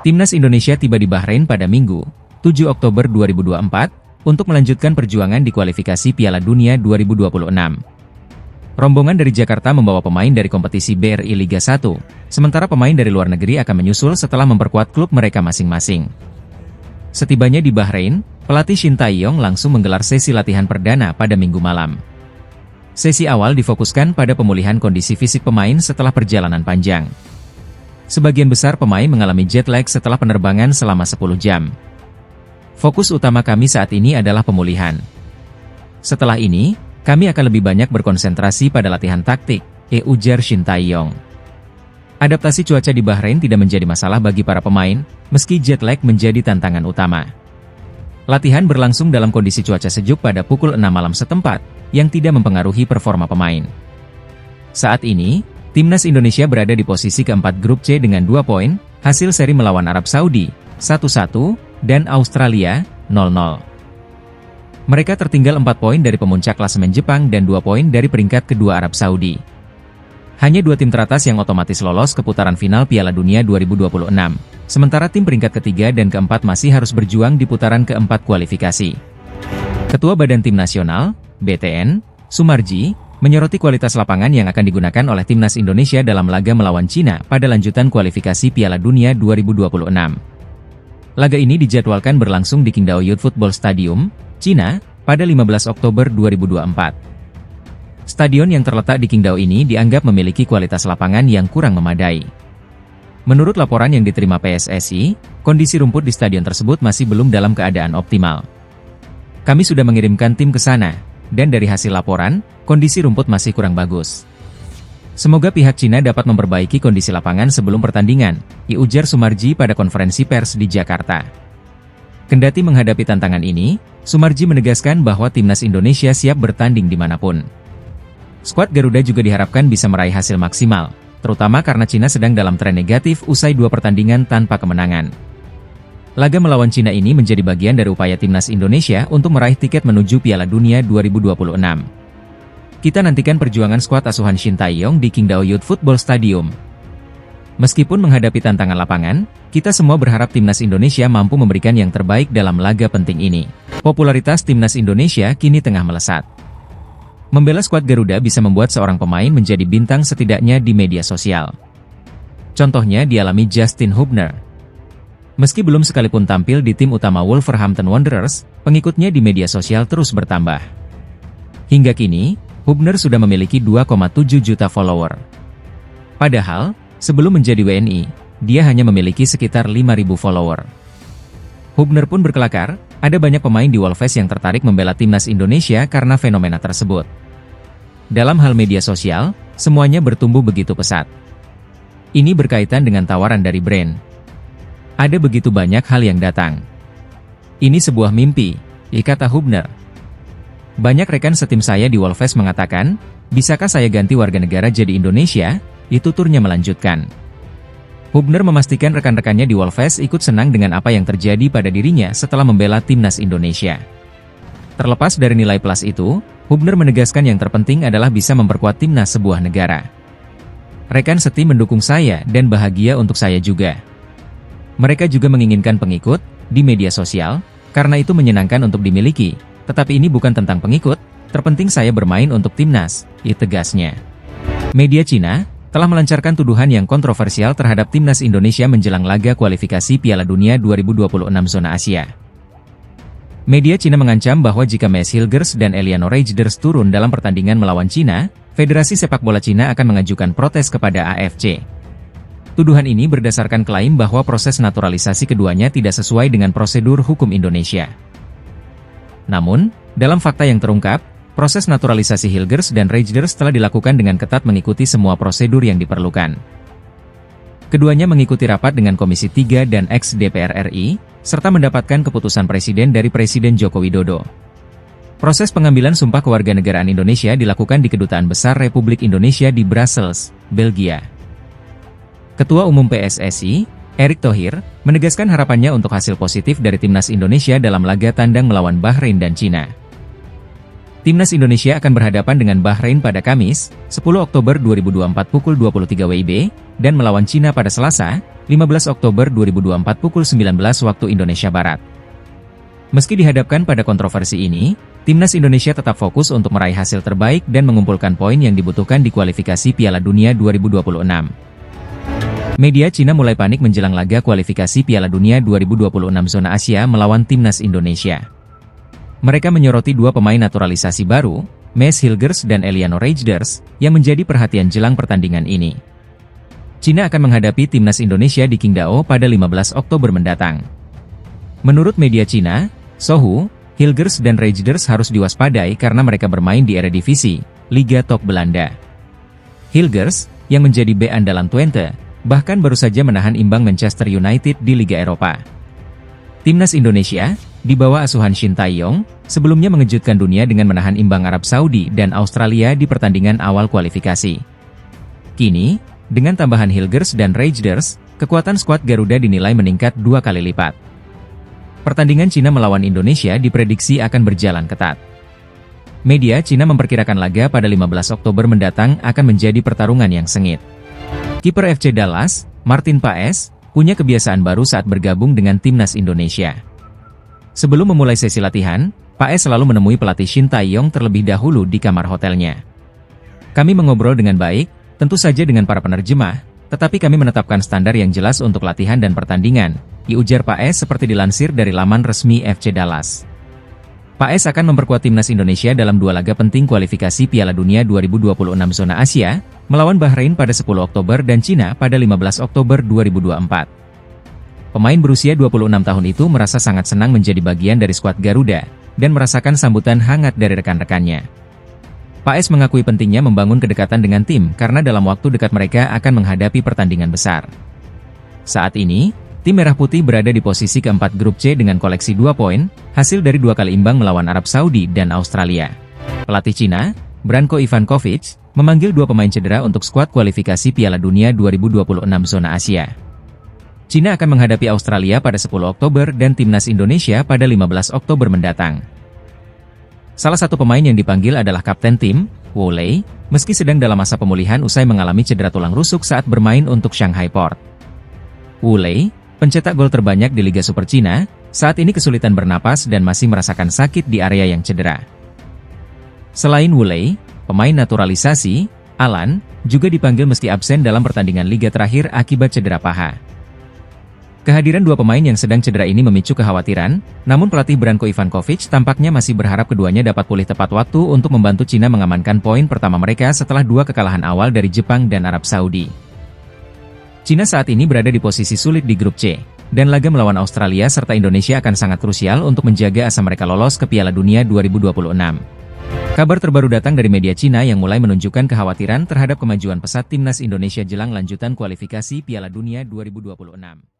Timnas Indonesia tiba di Bahrain pada Minggu, 7 Oktober 2024, untuk melanjutkan perjuangan di kualifikasi Piala Dunia 2026. Rombongan dari Jakarta membawa pemain dari kompetisi BRI Liga 1, sementara pemain dari luar negeri akan menyusul setelah memperkuat klub mereka masing-masing. Setibanya di Bahrain, pelatih Shin Tae-yong langsung menggelar sesi latihan perdana pada Minggu malam. Sesi awal difokuskan pada pemulihan kondisi fisik pemain setelah perjalanan panjang. Sebagian besar pemain mengalami jet lag setelah penerbangan selama 10 jam. Fokus utama kami saat ini adalah pemulihan. Setelah ini, kami akan lebih banyak berkonsentrasi pada latihan taktik, ujar Shin Tae-yong. Adaptasi cuaca di Bahrain tidak menjadi masalah bagi para pemain, meski jet lag menjadi tantangan utama. Latihan berlangsung dalam kondisi cuaca sejuk pada pukul 6 malam setempat, yang tidak mempengaruhi performa pemain. Saat ini, Timnas Indonesia berada di posisi keempat grup C dengan 2 poin, hasil seri melawan Arab Saudi, 1-1, dan Australia, 0-0. Mereka tertinggal 4 poin dari pemuncak klasemen Jepang dan 2 poin dari peringkat kedua Arab Saudi. Hanya 2 tim teratas yang otomatis lolos ke putaran final Piala Dunia 2026, sementara tim peringkat ketiga dan keempat masih harus berjuang di putaran keempat kualifikasi. Ketua Badan Tim Nasional, BTN, Sumarji, menyoroti kualitas lapangan yang akan digunakan oleh Timnas Indonesia dalam laga melawan Cina pada lanjutan kualifikasi Piala Dunia 2026. Laga ini dijadwalkan berlangsung di Qingdao Youth Football Stadium, Cina, pada 15 Oktober 2024. Stadion yang terletak di Qingdao ini dianggap memiliki kualitas lapangan yang kurang memadai. Menurut laporan yang diterima PSSI, kondisi rumput di stadion tersebut masih belum dalam keadaan optimal. Kami sudah mengirimkan tim ke sana, dan dari hasil laporan, kondisi rumput masih kurang bagus. Semoga pihak Cina dapat memperbaiki kondisi lapangan sebelum pertandingan, ujar Sumarji pada konferensi pers di Jakarta. Kendati menghadapi tantangan ini, Sumarji menegaskan bahwa Timnas Indonesia siap bertanding dimanapun. Skuad Garuda juga diharapkan bisa meraih hasil maksimal, terutama karena Cina sedang dalam tren negatif usai 2 pertandingan tanpa kemenangan. Laga melawan Cina ini menjadi bagian dari upaya Timnas Indonesia untuk meraih tiket menuju Piala Dunia 2026. Kita nantikan perjuangan skuad asuhan Shin Tae-yong di Qingdao Youth Football Stadium. Meskipun menghadapi tantangan lapangan, kita semua berharap Timnas Indonesia mampu memberikan yang terbaik dalam laga penting ini. Popularitas Timnas Indonesia kini tengah melesat. Membela skuad Garuda bisa membuat seorang pemain menjadi bintang setidaknya di media sosial. Contohnya dialami Justin Hubner. Meski belum sekalipun tampil di tim utama Wolverhampton Wanderers, pengikutnya di media sosial terus bertambah. Hingga kini, Hubner sudah memiliki 2,7 juta follower. Padahal, sebelum menjadi WNI, dia hanya memiliki sekitar 5.000 follower. Hubner pun berkelakar, ada banyak pemain di Wolves yang tertarik membela Timnas Indonesia karena fenomena tersebut. Dalam hal media sosial, semuanya bertumbuh begitu pesat. Ini berkaitan dengan tawaran dari brand. Ada begitu banyak hal yang datang. Ini sebuah mimpi, kata Hubner. Banyak rekan setim saya di Wolves mengatakan, bisakah saya ganti warga negara jadi Indonesia? Tuturnya melanjutkan. Hubner memastikan rekan-rekannya di Wolves ikut senang dengan apa yang terjadi pada dirinya setelah membela Timnas Indonesia. Terlepas dari nilai plus itu, Hubner menegaskan yang terpenting adalah bisa memperkuat timnas sebuah negara. Rekan setim mendukung saya dan bahagia untuk saya juga. Mereka juga menginginkan pengikut di media sosial, karena itu menyenangkan untuk dimiliki, tetapi ini bukan tentang pengikut, terpenting saya bermain untuk timnas, tegasnya. Media Cina telah melancarkan tuduhan yang kontroversial terhadap Timnas Indonesia menjelang laga kualifikasi Piala Dunia 2026 zona Asia. Media Cina mengancam bahwa jika Maes Hilgers dan Eliano Reijers turun dalam pertandingan melawan Cina, Federasi Sepak Bola Cina akan mengajukan protes kepada AFC. Tuduhan ini berdasarkan klaim bahwa proses naturalisasi keduanya tidak sesuai dengan prosedur hukum Indonesia. Namun, dalam fakta yang terungkap, proses naturalisasi Hilgers dan Reijers telah dilakukan dengan ketat mengikuti semua prosedur yang diperlukan. Keduanya mengikuti rapat dengan Komisi 3 dan ex-DPR RI, serta mendapatkan keputusan Presiden dari Presiden Joko Widodo. Proses pengambilan sumpah kewarganegaraan Indonesia dilakukan di Kedutaan Besar Republik Indonesia di Brussels, Belgia. Ketua Umum PSSI, Erick Thohir, menegaskan harapannya untuk hasil positif dari timnas Indonesia dalam laga tandang melawan Bahrain dan Cina. Timnas Indonesia akan berhadapan dengan Bahrain pada Kamis, 10 Oktober 2024 pukul 23 WIB, dan melawan Cina pada Selasa, 15 Oktober 2024 pukul 19 waktu Indonesia Barat. Meski dihadapkan pada kontroversi ini, timnas Indonesia tetap fokus untuk meraih hasil terbaik dan mengumpulkan poin yang dibutuhkan di kualifikasi Piala Dunia 2026. Media Cina mulai panik menjelang laga kualifikasi Piala Dunia 2026 zona Asia melawan timnas Indonesia. Mereka menyoroti dua pemain naturalisasi baru, Mads Hilgers dan Eliano Reijnders, yang menjadi perhatian jelang pertandingan ini. Cina akan menghadapi timnas Indonesia di Qingdao pada 15 Oktober mendatang. Menurut media Cina, Sohu, Hilgers dan Reijnders harus diwaspadai karena mereka bermain di Eredivisie, Liga Top Belanda. Hilgers, yang menjadi bek andalan Twente, bahkan baru saja menahan imbang Manchester United di Liga Eropa. Timnas Indonesia, di bawah asuhan Shin Tae-yong, sebelumnya mengejutkan dunia dengan menahan imbang Arab Saudi dan Australia di pertandingan awal kualifikasi. Kini, dengan tambahan Hilgers dan Reijnders, kekuatan skuad Garuda dinilai meningkat 2 kali lipat. Pertandingan Cina melawan Indonesia diprediksi akan berjalan ketat. Media Cina memperkirakan laga pada 15 Oktober mendatang akan menjadi pertarungan yang sengit. Kiper FC Dallas, Martin Paes, punya kebiasaan baru saat bergabung dengan timnas Indonesia. Sebelum memulai sesi latihan, Paes selalu menemui pelatih Shin Tae-yong terlebih dahulu di kamar hotelnya. Kami mengobrol dengan baik, tentu saja dengan para penerjemah, tetapi kami menetapkan standar yang jelas untuk latihan dan pertandingan, diujar Paes seperti dilansir dari laman resmi FC Dallas. Paes akan memperkuat timnas Indonesia dalam dua laga penting kualifikasi Piala Dunia 2026 zona Asia, melawan Bahrain pada 10 Oktober dan Cina pada 15 Oktober 2024. Pemain berusia 26 tahun itu merasa sangat senang menjadi bagian dari skuad Garuda, dan merasakan sambutan hangat dari rekan-rekannya. Paes mengakui pentingnya membangun kedekatan dengan tim karena dalam waktu dekat mereka akan menghadapi pertandingan besar. Saat ini, tim Merah Putih berada di posisi keempat grup C dengan koleksi 2 poin, hasil dari 2 kali imbang melawan Arab Saudi dan Australia. Pelatih Cina, Branko Ivankovic, memanggil 2 pemain cedera untuk skuad kualifikasi Piala Dunia 2026 zona Asia. Cina akan menghadapi Australia pada 10 Oktober dan timnas Indonesia pada 15 Oktober mendatang. Salah satu pemain yang dipanggil adalah kapten tim, Wu Lei, meski sedang dalam masa pemulihan usai mengalami cedera tulang rusuk saat bermain untuk Shanghai Port. Wu Lei, pencetak gol terbanyak di Liga Super Cina, saat ini kesulitan bernapas dan masih merasakan sakit di area yang cedera. Selain Wu Lei, pemain naturalisasi, Alan, juga dipanggil meski absen dalam pertandingan Liga terakhir akibat cedera paha. Kehadiran 2 pemain yang sedang cedera ini memicu kekhawatiran, namun pelatih Branko Ivankovic tampaknya masih berharap keduanya dapat pulih tepat waktu untuk membantu Cina mengamankan poin pertama mereka setelah 2 kekalahan awal dari Jepang dan Arab Saudi. Cina saat ini berada di posisi sulit di grup C, dan laga melawan Australia serta Indonesia akan sangat krusial untuk menjaga asa mereka lolos ke Piala Dunia 2026. Kabar terbaru datang dari media Cina yang mulai menunjukkan kekhawatiran terhadap kemajuan pesat timnas Indonesia jelang lanjutan kualifikasi Piala Dunia 2026.